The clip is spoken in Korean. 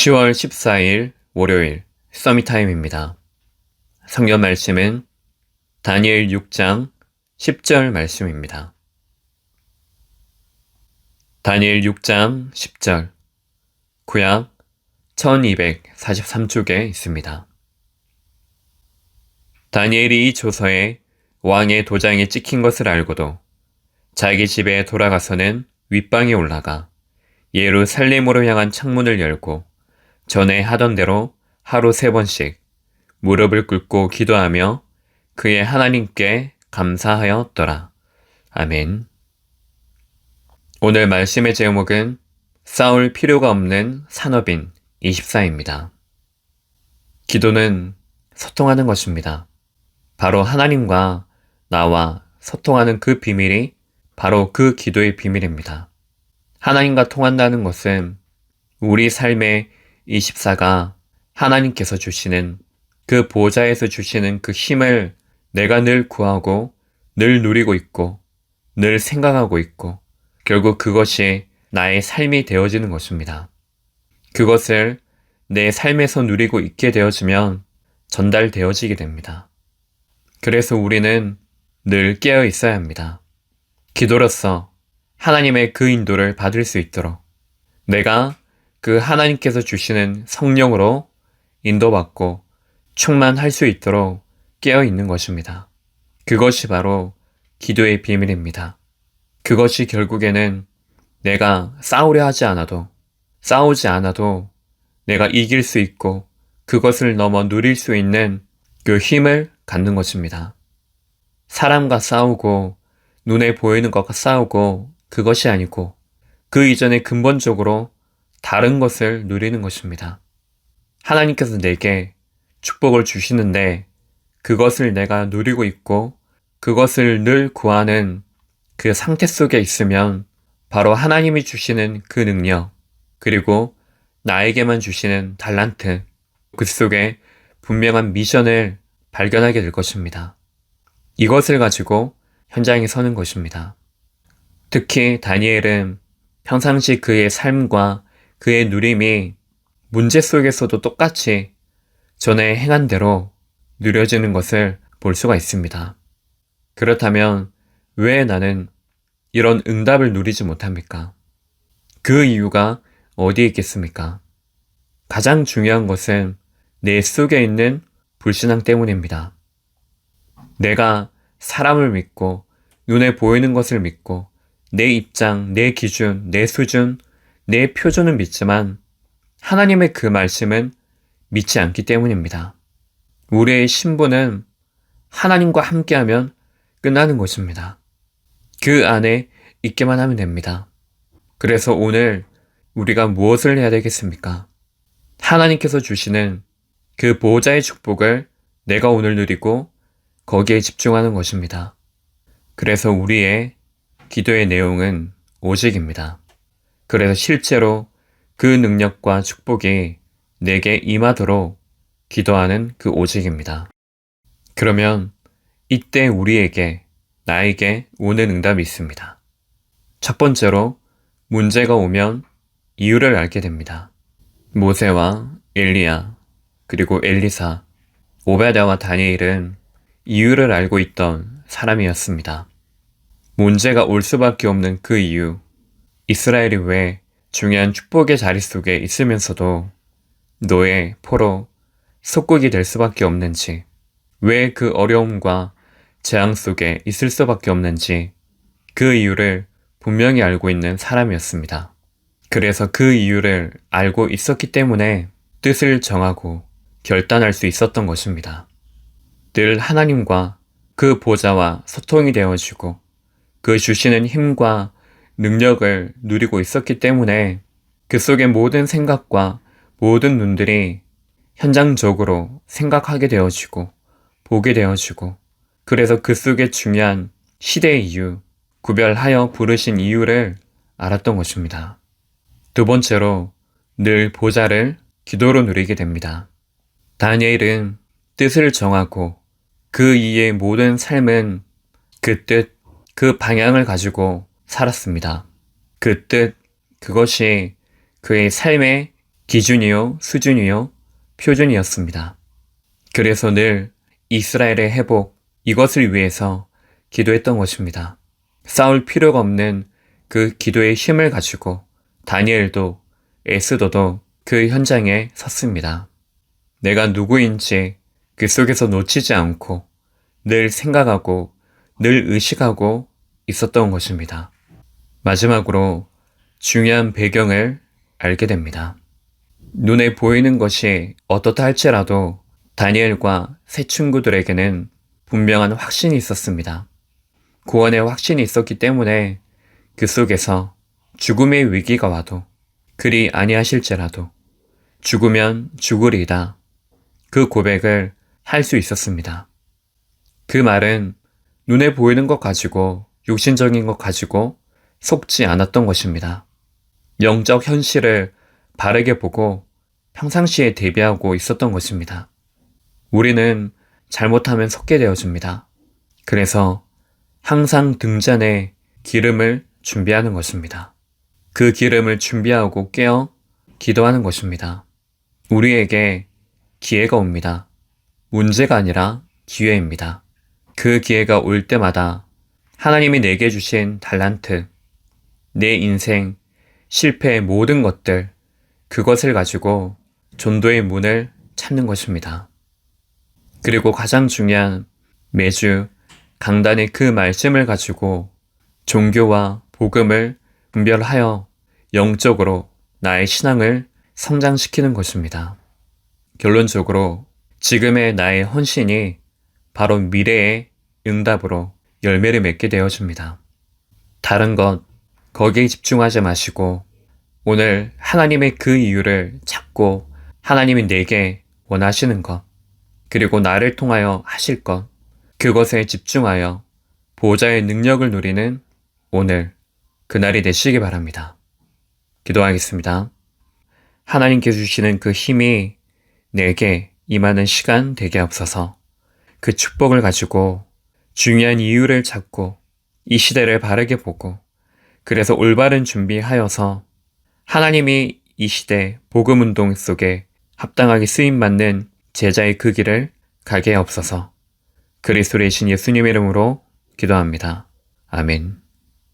10월 14일 월요일 서밋타임입니다. 성경 말씀은 다니엘 6장 10절 말씀입니다. 다니엘 6장 10절 구약 1243쪽에 있습니다. 다니엘이 이 조서에 왕의 도장이 찍힌 것을 알고도 자기 집에 돌아가서는 윗방에 올라가 예루살렘으로 향한 창문을 열고 전에 하던 대로 하루 3번씩 무릎을 꿇고 기도하며 그의 하나님께 감사하였더라. 아멘. 오늘 말씀의 제목은 싸울 필요가 없는 산업인 24입니다. 기도는 소통하는 것입니다. 바로 하나님과 나와 소통하는 그 비밀이 바로 그 기도의 비밀입니다. 하나님과 통한다는 것은 우리 삶의 24가 하나님께서 주시는 그 보좌에서 주시는 그 힘을 내가 늘 구하고 늘 누리고 있고 늘 생각하고 있고 결국 그것이 나의 삶이 되어지는 것입니다. 그것을 내 삶에서 누리고 있게 되어지면 전달되어지게 됩니다. 그래서 우리는 늘 깨어 있어야 합니다. 기도로서 하나님의 그 인도를 받을 수 있도록 내가 그 하나님께서 주시는 성령으로 인도받고 충만할 수 있도록 깨어 있는 것입니다. 그것이 바로 기도의 비밀입니다. 그것이 결국에는 내가 싸우려 하지 않아도 싸우지 않아도 내가 이길 수 있고 그것을 넘어 누릴 수 있는 그 힘을 갖는 것입니다. 사람과 싸우고 눈에 보이는 것과 싸우고 그것이 아니고 그 이전에 근본적으로 다른 것을 누리는 것입니다. 하나님께서 내게 축복을 주시는데 그것을 내가 누리고 있고 그것을 늘 구하는 그 상태 속에 있으면 바로 하나님이 주시는 그 능력 그리고 나에게만 주시는 달란트 그 속에 분명한 미션을 발견하게 될 것입니다. 이것을 가지고 현장에 서는 것입니다. 특히 다니엘은 평상시 그의 삶과 그의 누림이 문제 속에서도 똑같이 전에 행한 대로 누려지는 것을 볼 수가 있습니다. 그렇다면 왜 나는 이런 응답을 누리지 못합니까? 그 이유가 어디에 있겠습니까? 가장 중요한 것은 내 속에 있는 불신앙 때문입니다. 내가 사람을 믿고 눈에 보이는 것을 믿고 내 입장, 내 기준, 내 수준, 내 표준은 믿지만 하나님의 그 말씀은 믿지 않기 때문입니다. 우리의 신분은 하나님과 함께하면 끝나는 것입니다. 그 안에 있기만 하면 됩니다. 그래서 오늘 우리가 무엇을 해야 되겠습니까? 하나님께서 주시는 그 보호자의 축복을 내가 오늘 누리고 거기에 집중하는 것입니다. 그래서 우리의 기도의 내용은 오직입니다. 그래서 실제로 그 능력과 축복이 내게 임하도록 기도하는 그 오직입니다. 그러면 이때 우리에게, 나에게 오는 응답이 있습니다. 첫 번째로 문제가 오면 이유를 알게 됩니다. 모세와 엘리야, 그리고 엘리사, 오베드야와 다니엘은 이유를 알고 있던 사람이었습니다. 문제가 올 수밖에 없는 그 이유, 이스라엘이 왜 중요한 축복의 자리 속에 있으면서도 노예, 포로, 속국이 될 수밖에 없는지, 왜 그 어려움과 재앙 속에 있을 수밖에 없는지 그 이유를 분명히 알고 있는 사람이었습니다. 그래서 그 이유를 알고 있었기 때문에 뜻을 정하고 결단할 수 있었던 것입니다. 늘 하나님과 그 보좌와 소통이 되어지고 그 주시는 힘과 능력을 누리고 있었기 때문에 그 속의 모든 생각과 모든 눈들이 현장적으로 생각하게 되어지고 보게 되어지고 그래서 그 속의 중요한 시대의 이유, 구별하여 부르신 이유를 알았던 것입니다. 두 번째로 늘 보좌를 기도로 누리게 됩니다. 다니엘은 뜻을 정하고 그 이의 모든 삶은 그 뜻, 그 방향을 가지고 살았습니다. 그 뜻, 그것이 그의 삶의 기준이요, 수준이요, 표준이었습니다. 그래서 늘 이스라엘의 회복, 이것을 위해서 기도했던 것입니다. 싸울 필요가 없는 그 기도의 힘을 가지고 다니엘도 에스더도 그 현장에 섰습니다. 내가 누구인지 그 속에서 놓치지 않고 늘 생각하고 늘 의식하고 있었던 것입니다. 마지막으로 중요한 배경을 알게 됩니다. 눈에 보이는 것이 어떻다 할지라도 다니엘과 세 친구들에게는 분명한 확신이 있었습니다. 구원의 확신이 있었기 때문에 그 속에서 죽음의 위기가 와도 그리 아니하실지라도 죽으면 죽으리이다. 그 고백을 할 수 있었습니다. 그 말은 눈에 보이는 것 가지고 육신적인 것 가지고 속지 않았던 것입니다. 영적 현실을 바르게 보고 평상시에 대비하고 있었던 것입니다. 우리는 잘못하면 속게 되어집니다. 그래서 항상 등잔에 기름을 준비하는 것입니다. 그 기름을 준비하고 깨어 기도하는 것입니다. 우리에게 기회가 옵니다. 문제가 아니라 기회입니다. 그 기회가 올 때마다 하나님이 내게 주신 달란트, 내 인생, 실패의 모든 것들, 그것을 가지고 전도의 문을 찾는 것입니다. 그리고 가장 중요한 매주 강단의 그 말씀을 가지고 종교와 복음을 분별하여 영적으로 나의 신앙을 성장시키는 것입니다. 결론적으로 지금의 나의 헌신이 바로 미래의 응답으로 열매를 맺게 되어집니다. 다른 것, 거기에 집중하지 마시고 오늘 하나님의 그 이유를 찾고 하나님이 내게 원하시는 것, 그리고 나를 통하여 하실 것, 그것에 집중하여 보호자의 능력을 누리는 오늘, 그날이 되시기 바랍니다. 기도하겠습니다. 하나님께서 주시는 그 힘이 내게 임하는 시간 되게 없어서 그 축복을 가지고 중요한 이유를 찾고 이 시대를 바르게 보고 그래서 올바른 준비하여서 하나님이 이 시대 복음운동 속에 합당하게 쓰임받는 제자의 그 길을 가게 없어서 그리스도의 신 예수님 이름으로 기도합니다. 아멘.